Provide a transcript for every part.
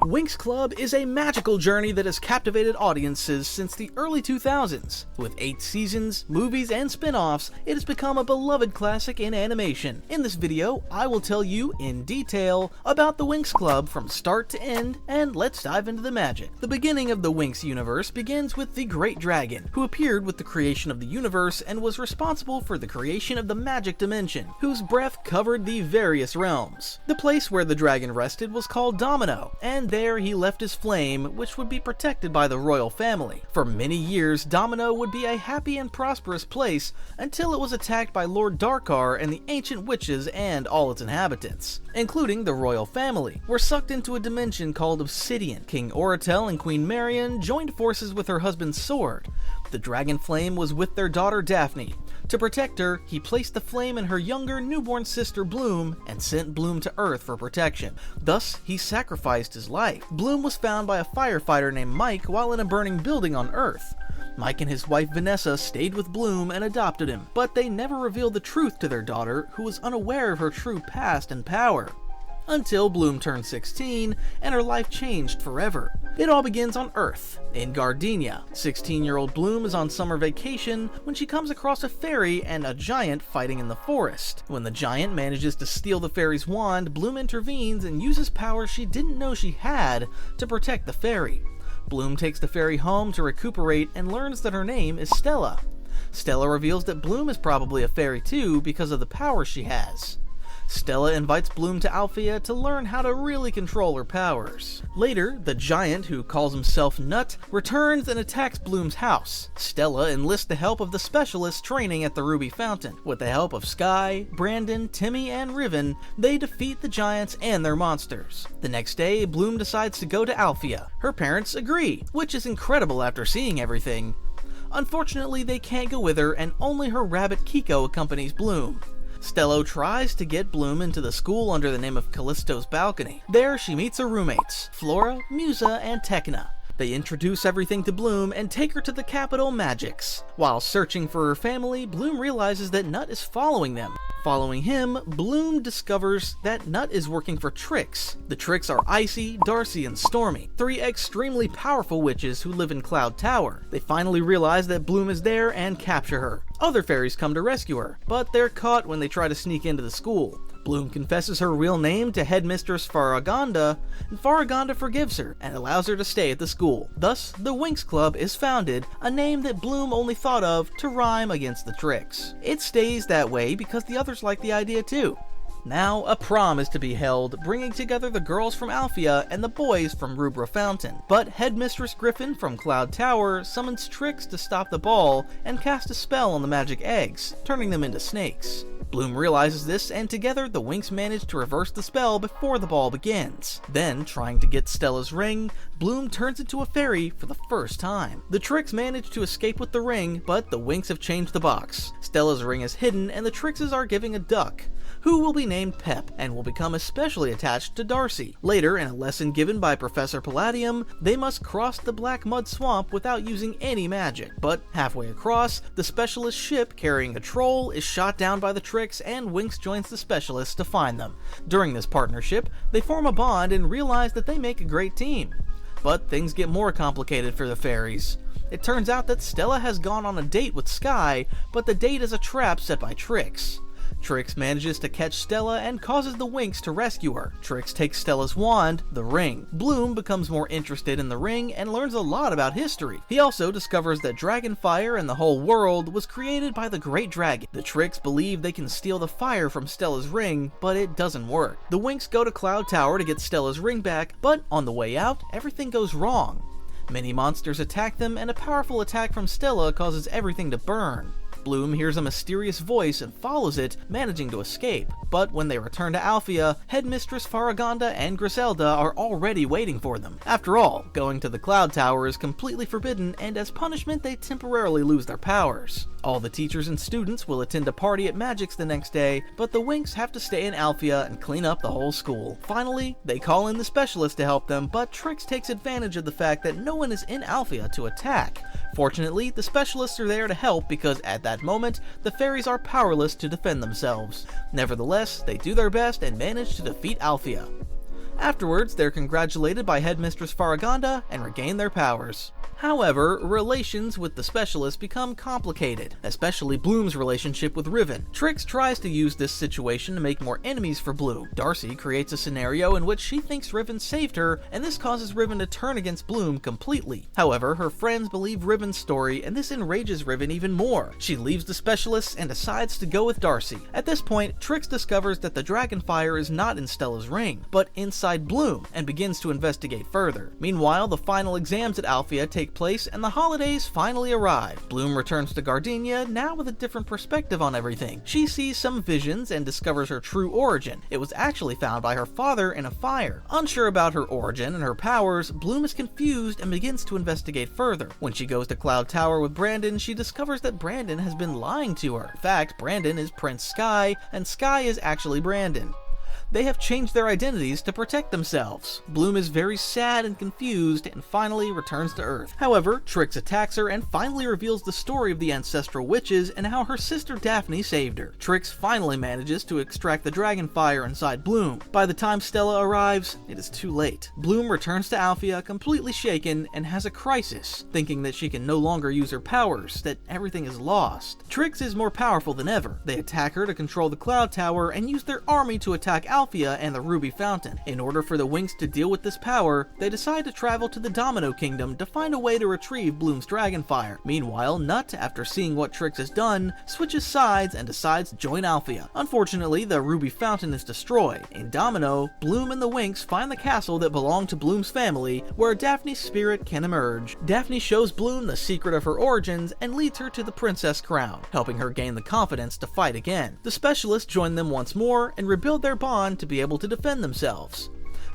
Winx Club is a magical journey that has captivated audiences since the early 2000s. With 8 seasons, movies, and spin-offs, it has become a beloved classic in animation. In this video, I will tell you in detail about the Winx Club from start to end, and let's dive into the magic. The beginning of the Winx universe begins with the Great Dragon, who appeared with the creation of the universe and was responsible for the creation of the magic dimension, whose breath covered the various realms. The place where the dragon rested was called Domino, and there he left his flame, which would be protected by the royal family. For many years, Domino would be a happy and prosperous place until it was attacked by Lord Darkar and the ancient witches, and all its inhabitants, including the royal family, were sucked into a dimension called Obsidian. King Oratel and Queen Marion joined forces with her husband's sword. The dragon flame was with their daughter Daphne. To protect her, he placed the flame in her younger newborn sister Bloom and sent Bloom to Earth for protection. Thus, he sacrificed his life. Bloom was found by a firefighter named Mike while in a burning building on Earth. Mike and his wife Vanessa stayed with Bloom and adopted him, but they never revealed the truth to their daughter, who was unaware of her true past and power. Until Bloom turned 16 and her life changed forever. It all begins on Earth, in Gardenia. 16-year-old Bloom is on summer vacation when she comes across a fairy and a giant fighting in the forest. When the giant manages to steal the fairy's wand, Bloom intervenes and uses powers she didn't know she had to protect the fairy. Bloom takes the fairy home to recuperate and learns that her name is Stella. Stella reveals that Bloom is probably a fairy too because of the power she has. Stella invites Bloom to Alfea to learn how to really control her powers. Later, the giant, who calls himself Nut, returns and attacks Bloom's house. Stella enlists the help of the specialists training at the Ruby Fountain. With the help of Sky, Brandon, Timmy, and Riven, they defeat the giants and their monsters. The next day, Bloom decides to go to Alfea. Her parents agree, which is incredible after seeing everything. Unfortunately, they can't go with her, and only her rabbit Kiko accompanies Bloom. Stella tries to get Bloom into the school under the name of Callisto's Balcony. There she meets her roommates, Flora, Musa, and Tecna. They introduce everything to Bloom and take her to the capital, Magix. While searching for her family, Bloom realizes that Nut is following them. Following him, Bloom discovers that Nut is working for Trix. The Trix are Icy, Darcy, and Stormy, 3 extremely powerful witches who live in Cloud Tower. They finally realize that Bloom is there and capture her. Other fairies come to rescue her, but they're caught when they try to sneak into the school. Bloom confesses her real name to Headmistress Faraganda, and Faraganda forgives her and allows her to stay at the school. Thus, the Winx Club is founded, a name that Bloom only thought of to rhyme against the Trix. It stays that way because the others like the idea too. Now, a prom is to be held, bringing together the girls from Alfea and the boys from Rubra Fountain. But Headmistress Griffin from Cloud Tower summons Trix to stop the ball and cast a spell on the magic eggs, turning them into snakes. Bloom realizes this, and together the Winx manage to reverse the spell before the ball begins. Then, trying to get Stella's ring, Bloom turns into a fairy for the first time. The Trix manage to escape with the ring, but the Winx have changed the box. Stella's ring is hidden, and the Trixes are giving a duck, who will be named Pep and will become especially attached to Darcy. Later, in a lesson given by Professor Palladium, they must cross the Black Mud Swamp without using any magic. But halfway across, the specialist ship carrying a troll is shot down by the Trix, and Winx joins the specialists to find them. During this partnership, they form a bond and realize that they make a great team. But things get more complicated for the fairies. It turns out that Stella has gone on a date with Sky, but the date is a trap set by Trix. Trix manages to catch Stella and causes the Winx to rescue her. Trix takes Stella's wand, the ring. Bloom becomes more interested in the ring and learns a lot about history. He also discovers that Dragonfire and the whole world was created by the Great Dragon. The Trix believe they can steal the fire from Stella's ring, but it doesn't work. The Winx go to Cloud Tower to get Stella's ring back, but on the way out, everything goes wrong. Many monsters attack them, and a powerful attack from Stella causes everything to burn. Bloom hears a mysterious voice and follows it, managing to escape. But when they return to Alfea, Headmistress Faraganda and Griselda are already waiting for them. After all, going to the Cloud Tower is completely forbidden, and as punishment they temporarily lose their powers. All the teachers and students will attend a party at Magix the next day, but the Winx have to stay in Alfea and clean up the whole school. Finally, they call in the specialist to help them, but Trix takes advantage of the fact that no one is in Alfea to attack. Fortunately, the specialists are there to help because at that moment, the fairies are powerless to defend themselves. Nevertheless, they do their best and manage to defeat Alfea. Afterwards, they're congratulated by Headmistress Farragonda and regain their powers. However, relations with the specialist become complicated, especially Bloom's relationship with Riven. Trix tries to use this situation to make more enemies for Bloom. Darcy creates a scenario in which she thinks Riven saved her, and this causes Riven to turn against Bloom completely. However, her friends believe Riven's story, and this enrages Riven even more. She leaves the specialists and decides to go with Darcy. At this point, Trix discovers that the Dragonfire is not in Stella's ring, but inside Bloom, and begins to investigate further. Meanwhile, the final exams at Alphia take place and the holidays finally arrive. Bloom returns to Gardenia, now with a different perspective on everything. She sees some visions and discovers her true origin. It was actually found by her father in a fire. Unsure about her origin and her powers, Bloom is confused and begins to investigate further. When she goes to Cloud Tower with Brandon, she discovers that Brandon has been lying to her. In fact, Brandon is Prince Sky, and Sky is actually Brandon. They have changed their identities to protect themselves. Bloom is very sad and confused and finally returns to Earth. However, Trix attacks her and finally reveals the story of the ancestral witches and how her sister Daphne saved her. Trix finally manages to extract the Dragonfire inside Bloom. By the time Stella arrives, it is too late. Bloom returns to Alphia completely shaken and has a crisis, thinking that she can no longer use her powers, that everything is lost. Trix is more powerful than ever. They attack her to control the Cloud Tower and use their army to attack Alphia and the Ruby Fountain. In order for the Winx to deal with this power, they decide to travel to the Domino Kingdom to find a way to retrieve Bloom's Dragonfire. Meanwhile, Nut, after seeing what Trix has done, switches sides and decides to join Alphia. Unfortunately, the Ruby Fountain is destroyed. In Domino, Bloom and the Winx find the castle that belonged to Bloom's family, where Daphne's spirit can emerge. Daphne shows Bloom the secret of her origins and leads her to the Princess Crown, helping her gain the confidence to fight again. The specialists join them once more and rebuild their bond to be able to defend themselves.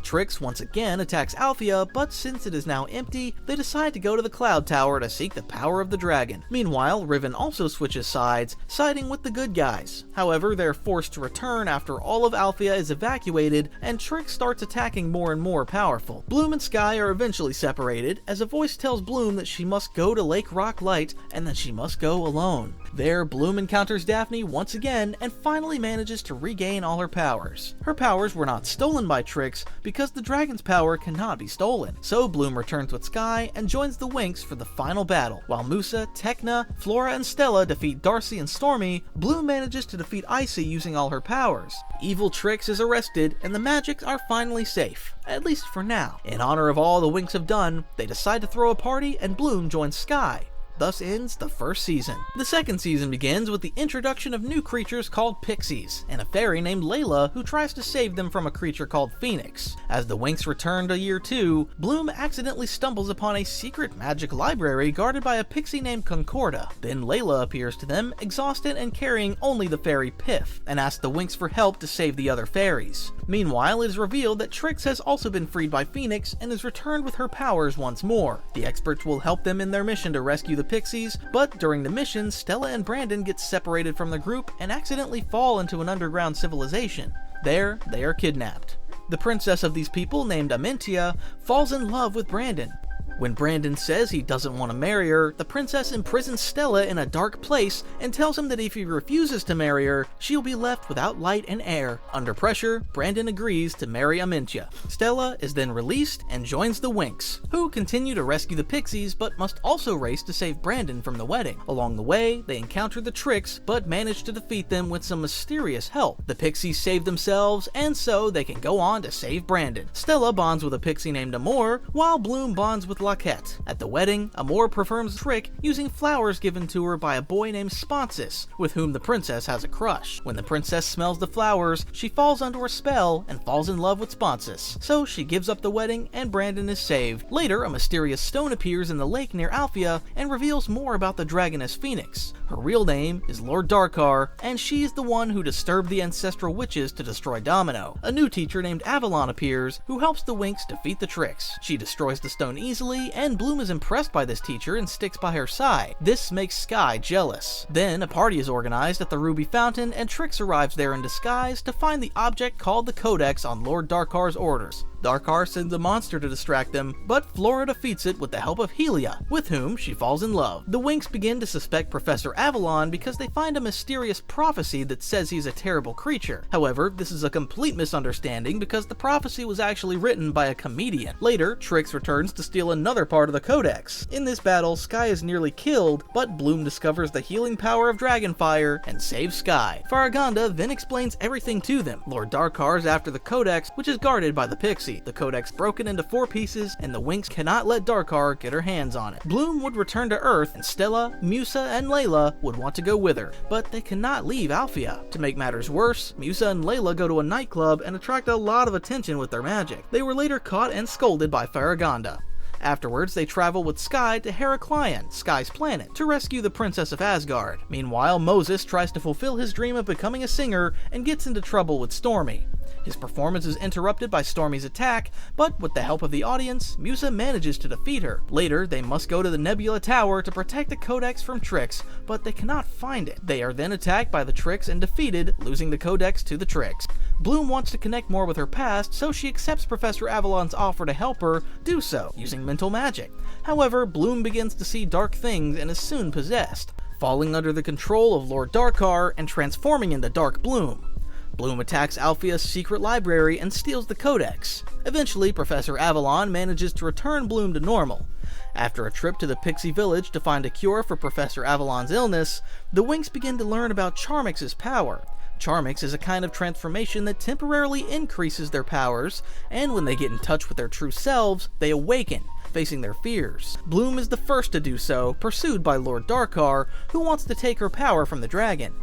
Trix once again attacks Alphia, but since it is now empty, they decide to go to the Cloud Tower to seek the power of the dragon. Meanwhile, Riven also switches sides, siding with the good guys. However, they're forced to return after all of Alphia is evacuated, and Trix starts attacking more and more powerful. Bloom and Sky are eventually separated, as a voice tells Bloom that she must go to Lake Rock Light, and that she must go alone. There, Bloom encounters Daphne once again, and finally manages to regain all her powers. Her powers were not stolen by Trix, because the dragon's power cannot be stolen. So Bloom returns with Sky and joins the Winx for the final battle. While Musa, Tekna, Flora, and Stella defeat Darcy and Stormy, Bloom manages to defeat Icy using all her powers. Evil Trix is arrested, and the magics are finally safe. At least for now. In honor of all the Winx have done, they decide to throw a party and Bloom joins Sky. Thus ends the first season. The second season begins with the introduction of new creatures called Pixies, and a fairy named Layla who tries to save them from a creature called Phoenix. As the Winx return to year 2, Bloom accidentally stumbles upon a secret magic library guarded by a pixie named Concorda. Then Layla appears to them, exhausted and carrying only the fairy Piff, and asks the Winx for help to save the other fairies. Meanwhile, it is revealed that Trix has also been freed by Phoenix and is returned with her powers once more. The experts will help them in their mission to rescue the Pixies, but during the mission, Stella and Brandon get separated from the group and accidentally fall into an underground civilization. There, they are kidnapped. The princess of these people, named Amintia, falls in love with Brandon. When Brandon says he doesn't want to marry her, the princess imprisons Stella in a dark place and tells him that if he refuses to marry her, she'll be left without light and air. Under pressure, Brandon agrees to marry Amintia. Stella is then released and joins the Winx, who continue to rescue the Pixies but must also race to save Brandon from the wedding. Along the way, they encounter the Trix but manage to defeat them with some mysterious help. The Pixies save themselves, and so they can go on to save Brandon. Stella bonds with a pixie named Amor, while Bloom bonds with Laquette. At the wedding, Amor performs a trick using flowers given to her by a boy named Sponsus, with whom the princess has a crush. When the princess smells the flowers, she falls under a spell and falls in love with Sponsus. So she gives up the wedding and Brandon is saved. Later, a mysterious stone appears in the lake near Alphia and reveals more about the dragoness Phoenix. Her real name is Lord Darkar, and she is the one who disturbed the ancestral witches to destroy Domino. A new teacher named Avalon appears, who helps the Winx defeat the Trix. She destroys the stone easily, and Bloom is impressed by this teacher and sticks by her side. This makes Sky jealous. Then a party is organized at the Ruby Fountain, and Trix arrives there in disguise to find the object called the Codex on Lord Darkar's orders. Darkar sends a monster to distract them, but Flora defeats it with the help of Helia, with whom she falls in love. The Winx begin to suspect Professor Avalon because they find a mysterious prophecy that says he's a terrible creature. However, this is a complete misunderstanding because the prophecy was actually written by a comedian. Later, Trix returns to steal another part of the Codex. In this battle, Sky is nearly killed, but Bloom discovers the healing power of Dragonfire and saves Sky. Farragonda then explains everything to them. Lord Darkar is after the Codex, which is guarded by the Pixie. The Codex broken into 4 pieces, and the Winx cannot let Darkar get her hands on it. Bloom would return to Earth, and Stella, Musa, and Layla would want to go with her, but they cannot leave Alfea. To make matters worse, Musa and Layla go to a nightclub and attract a lot of attention with their magic. They were later caught and scolded by Farragonda. Afterwards, they travel with Sky to Heraclion, Sky's planet, to rescue the Princess of Asgard. Meanwhile, Moses tries to fulfill his dream of becoming a singer and gets into trouble with Stormy. His performance is interrupted by Stormy's attack, but with the help of the audience, Musa manages to defeat her. Later, they must go to the Nebula Tower to protect the Codex from Trix, but they cannot find it. They are then attacked by the Trix and defeated, losing the Codex to the Trix. Bloom wants to connect more with her past, so she accepts Professor Avalon's offer to help her do so, using mental magic. However, Bloom begins to see dark things and is soon possessed, falling under the control of Lord Darkar and transforming into Dark Bloom. Bloom attacks Alfea's secret library and steals the Codex. Eventually, Professor Avalon manages to return Bloom to normal. After a trip to the Pixie Village to find a cure for Professor Avalon's illness, the Winx begin to learn about Charmix's power. Charmix is a kind of transformation that temporarily increases their powers, and when they get in touch with their true selves, they awaken, facing their fears. Bloom is the first to do so, pursued by Lord Darkar, who wants to take her power from the dragon.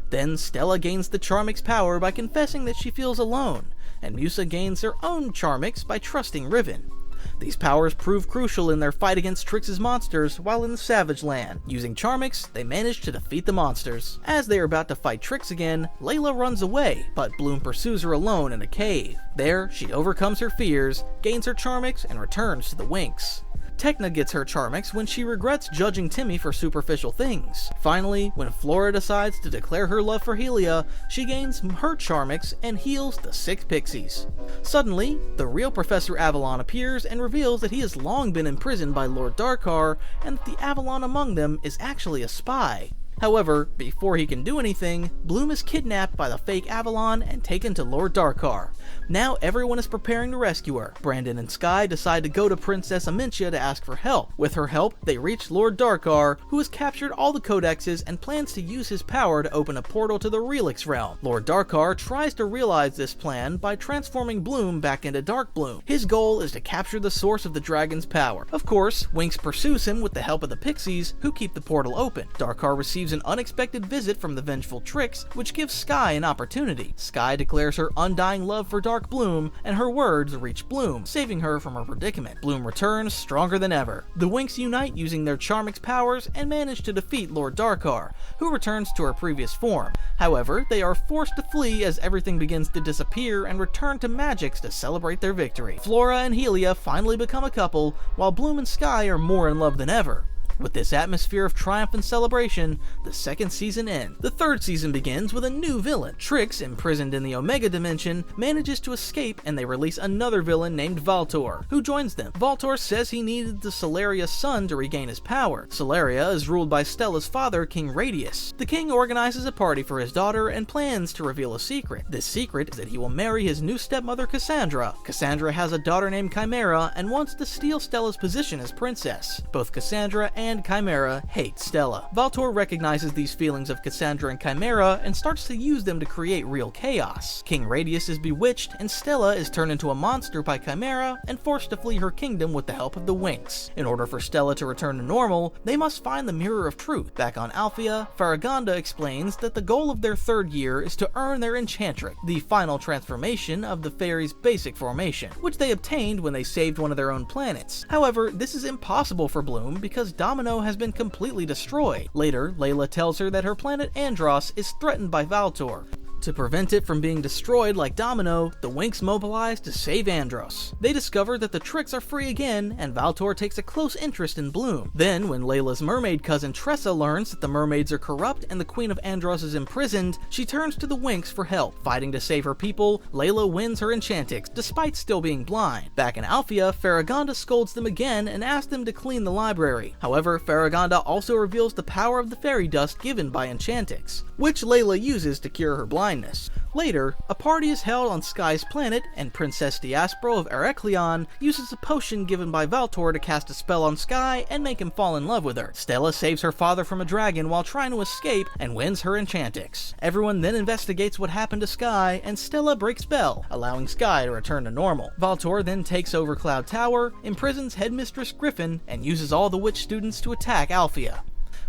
Then Stella gains the Charmix power by confessing that she feels alone, and Musa gains her own Charmix by trusting Riven. These powers prove crucial in their fight against Trix's monsters while in the Savage Land. Using Charmix, they manage to defeat the monsters. As they are about to fight Trix again, Layla runs away, but Bloom pursues her alone in a cave. There, she overcomes her fears, gains her Charmix, and returns to the Winx. Tecna gets her Charmix when she regrets judging Timmy for superficial things. Finally, when Flora decides to declare her love for Helia, she gains her Charmix and heals the 6 pixies. Suddenly, the real Professor Avalon appears and reveals that he has long been imprisoned by Lord Darkar and that the Avalon among them is actually a spy. However, before he can do anything, Bloom is kidnapped by the fake Avalon and taken to Lord Darkar. Now everyone is preparing to rescue her. Brandon and Sky decide to go to Princess Amentia to ask for help. With her help, they reach Lord Darkar, who has captured all the codexes and plans to use his power to open a portal to the Relix realm. Lord Darkar tries to realize this plan by transforming Bloom back into Dark Bloom. His goal is to capture the source of the dragon's power. Of course, Winx pursues him with the help of the Pixies, who keep the portal open. Darkar receives an unexpected visit from the vengeful Trix, which gives Sky an opportunity. Sky declares her undying love for Dark Bloom, and her words reach Bloom, saving her from her predicament. Bloom returns stronger than ever. The Winx unite using their Charmix powers and manage to defeat Lord Darkar, who returns to her previous form. However, they are forced to flee as everything begins to disappear and return to Magix to celebrate their victory. Flora and Helia finally become a couple, while Bloom and Sky are more in love than ever. With this atmosphere of triumph and celebration, the 2nd season ends. The 3rd season begins with a new villain. Trix, imprisoned in the Omega Dimension, manages to escape and they release another villain named Valtor, who joins them. Valtor says he needed the Solaria's son to regain his power. Solaria is ruled by Stella's father, King Radius. The king organizes a party for his daughter and plans to reveal a secret. This secret is that he will marry his new stepmother, Cassandra. Cassandra has a daughter named Chimera and wants to steal Stella's position as princess. Both Cassandra and Chimera hate Stella. Valtor recognizes these feelings of Cassandra and Chimera and starts to use them to create real chaos. King Radius is bewitched and Stella is turned into a monster by Chimera and forced to flee her kingdom with the help of the Winx. In order for Stella to return to normal, they must find the Mirror of Truth. Back on Alfea, Farragonda explains that the goal of their 3rd year is to earn their Enchantrix, the final transformation of the fairy's basic formation, which they obtained when they saved one of their own planets. However, this is impossible for Bloom because Domino has been completely destroyed. Later, Layla tells her that her planet Andros is threatened by Valtor. To prevent it from being destroyed like Domino, the Winx mobilize to save Andros. They discover that the Trix are free again, and Valtor takes a close interest in Bloom. Then, when Layla's mermaid cousin Tressa learns that the mermaids are corrupt and the Queen of Andros is imprisoned, she turns to the Winx for help. Fighting to save her people, Layla wins her Enchantix, despite still being blind. Back in Alphia, Farragonda scolds them again and asks them to clean the library. However, Farragonda also reveals the power of the fairy dust given by Enchantix, which Layla uses to cure her blindness. Later, a party is held on Sky's planet, and Princess Diaspro of Erecleon uses a potion given by Valtor to cast a spell on Sky and make him fall in love with her. Stella saves her father from a dragon while trying to escape and wins her Enchantix. Everyone then investigates what happened to Sky, and Stella breaks spell, allowing Sky to return to normal. Valtor then takes over Cloud Tower, imprisons Headmistress Griffin, and uses all the witch students to attack Alphia.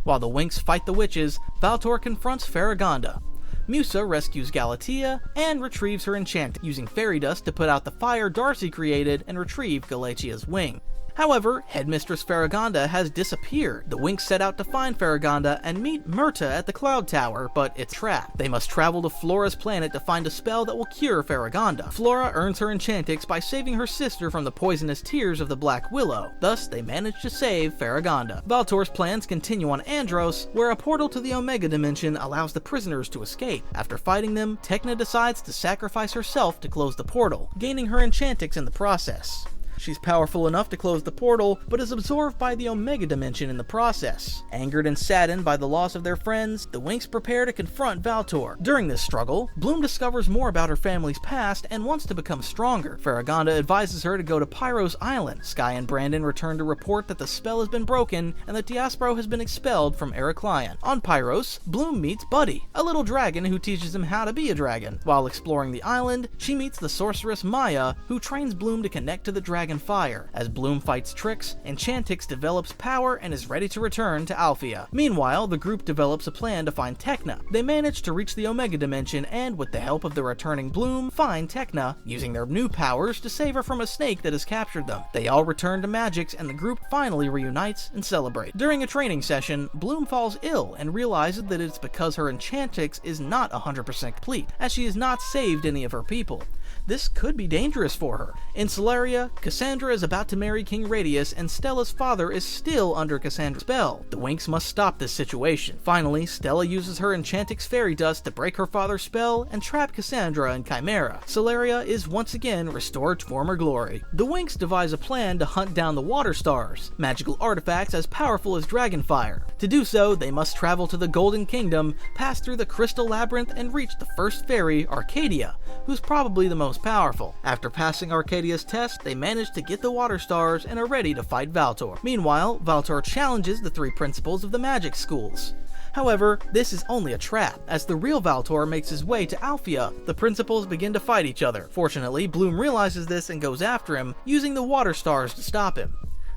While the Winx fight the witches, Valtor confronts Farragonda. Musa rescues Galatea and retrieves her enchantment, using fairy dust to put out the fire Darcy created and retrieve Galatea's wing. However, Headmistress Farragonda has disappeared. The Winx set out to find Farragonda and meet Myrta at the Cloud Tower, but it's trapped. They must travel to Flora's planet to find a spell that will cure Farragonda. Flora earns her Enchantix by saving her sister from the poisonous tears of the Black Willow. Thus, they manage to save Farragonda. Valtor's plans continue on Andros, where a portal to the Omega Dimension allows the prisoners to escape. After fighting them, Tecna decides to sacrifice herself to close the portal, gaining her Enchantix in the process. She's powerful enough to close the portal, but is absorbed by the Omega Dimension in the process. Angered and saddened by the loss of their friends, the Winx prepare to confront Valtor. During this struggle, Bloom discovers more about her family's past and wants to become stronger. Farragonda advises her to go to Pyro's island. Sky and Brandon return to report that the spell has been broken and that Diaspro has been expelled from Erecleon. On Pyros, Bloom meets Buddy, a little dragon who teaches him how to be a dragon. While exploring the island, she meets the sorceress Maya, who trains Bloom to connect to the dragon fire. As Bloom fights Trix, Enchantix develops power and is ready to return to Alphia. Meanwhile, the group develops a plan to find Tecna. They manage to reach the Omega Dimension and, with the help of the returning Bloom, find Tecna, using their new powers to save her from a snake that has captured them. They all return to Magix and the group finally reunites and celebrate. During a training session, Bloom falls ill and realizes that it's because her Enchantix is not 100% complete, as she has not saved any of her people. This could be dangerous for her. In Solaria, Cassandra is about to marry King Radius, and Stella's father is still under Cassandra's spell. The Winx must stop this situation. Finally, Stella uses her Enchantix fairy dust to break her father's spell and trap Cassandra in Chimera. Solaria is once again restored to former glory. The Winx devise a plan to hunt down the Water Stars, magical artifacts as powerful as Dragonfire. To do so, they must travel to the Golden Kingdom, pass through the Crystal Labyrinth, and reach the first fairy, Arcadia, who's probably the most powerful. After passing Arcadia's test, they manage to get the Water Stars and are ready to fight Valtor. Meanwhile, Valtor challenges the three principals of the magic schools. However, this is only a trap. As the real Valtor makes his way to Alphia, the principals begin to fight each other. Fortunately, Bloom realizes this and goes after him, using the Water Stars to stop him.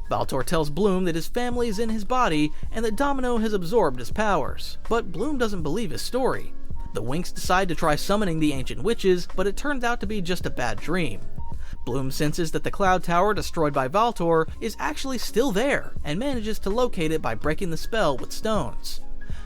Valtor tells Bloom that his family is in his body and that Domino has absorbed his powers. But Bloom doesn't believe his story. The Winx decide to try summoning the ancient witches, but it turns out to be just a bad dream. Bloom senses that the Cloud Tower destroyed by Valtor is actually still there, and manages to locate it by breaking the spell with stones.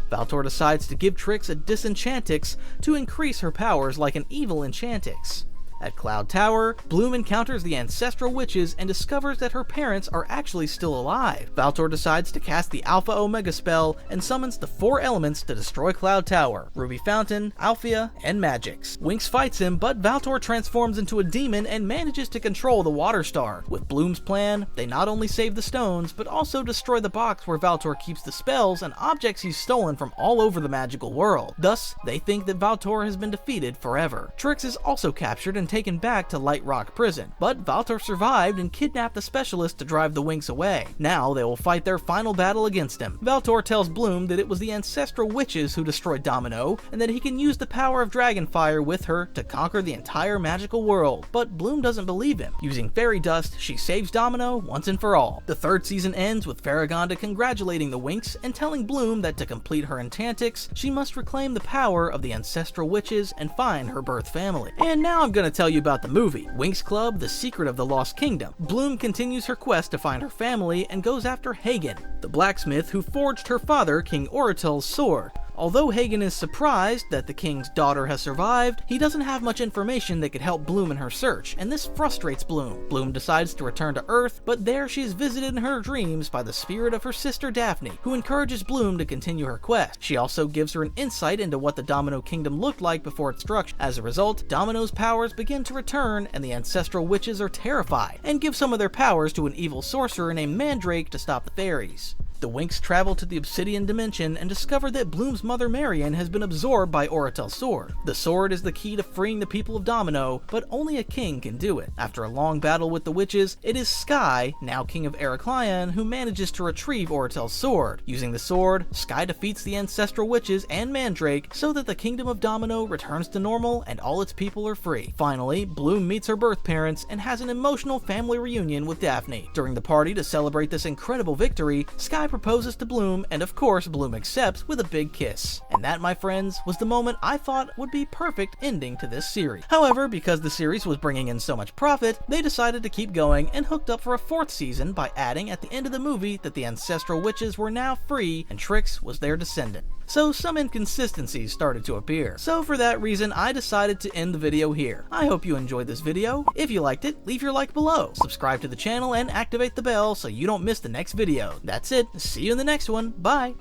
Valtor decides to give Trix a Disenchantix to increase her powers like an evil Enchantix. At Cloud Tower, Bloom encounters the ancestral witches and discovers that her parents are actually still alive. Valtor decides to cast the Alpha Omega spell and summons the four elements to destroy Cloud Tower: Ruby Fountain, Alphia, and Magix. Winx fights him, but Valtor transforms into a demon and manages to control the Water Star. With Bloom's plan, they not only save the stones, but also destroy the box where Valtor keeps the spells and objects he's stolen from all over the magical world. Thus, they think that Valtor has been defeated forever. Trix is also captured and taken back to Light Rock Prison, but Valtor survived and kidnapped the specialist to drive the Winx away. Now they will fight their final battle against him. Valtor tells Bloom that it was the ancestral witches who destroyed Domino, and that he can use the power of Dragonfire with her to conquer the entire magical world, but Bloom doesn't believe him. Using fairy dust, she saves Domino once and for all. The third season ends with Farragonda congratulating the Winx and telling Bloom that to complete her Enchantix, she must reclaim the power of the ancestral witches and find her birth family. And now I'm gonna tell you about the movie, Winx Club: The Secret of the Lost Kingdom. Bloom continues her quest to find her family and goes after Hagen, the blacksmith who forged her father, King Oratel's sword. Although Hagen is surprised that the king's daughter has survived, he doesn't have much information that could help Bloom in her search, and this frustrates Bloom. Bloom decides to return to Earth, but there she is visited in her dreams by the spirit of her sister Daphne, who encourages Bloom to continue her quest. She also gives her an insight into what the Domino Kingdom looked like before its destruction. As a result, Domino's powers begin to return, and the ancestral witches are terrified, and give some of their powers to an evil sorcerer named Mandrake to stop the fairies. The Winx travel to the Obsidian Dimension and discover that Bloom's mother Marion has been absorbed by Oratel's sword. The sword is the key to freeing the people of Domino, but only a king can do it. After a long battle with the witches, it is Sky, now king of Ericlion, who manages to retrieve Oratel's sword. Using the sword, Sky defeats the ancestral witches and Mandrake so that the kingdom of Domino returns to normal and all its people are free. Finally, Bloom meets her birth parents and has an emotional family reunion with Daphne. During the party to celebrate this incredible victory, Sky proposes to Bloom, and of course Bloom accepts with a big kiss. And that, my friends, was the moment I thought would be perfect ending to this series. However, because the series was bringing in so much profit, they decided to keep going and hooked up for a 4th season by adding at the end of the movie that the ancestral witches were now free and Trix was their descendant. So some inconsistencies started to appear. So for that reason, I decided to end the video here. I hope you enjoyed this video. If you liked it, leave your like below. Subscribe to the channel and activate the bell so you don't miss the next video. That's it. See you in the next one. Bye.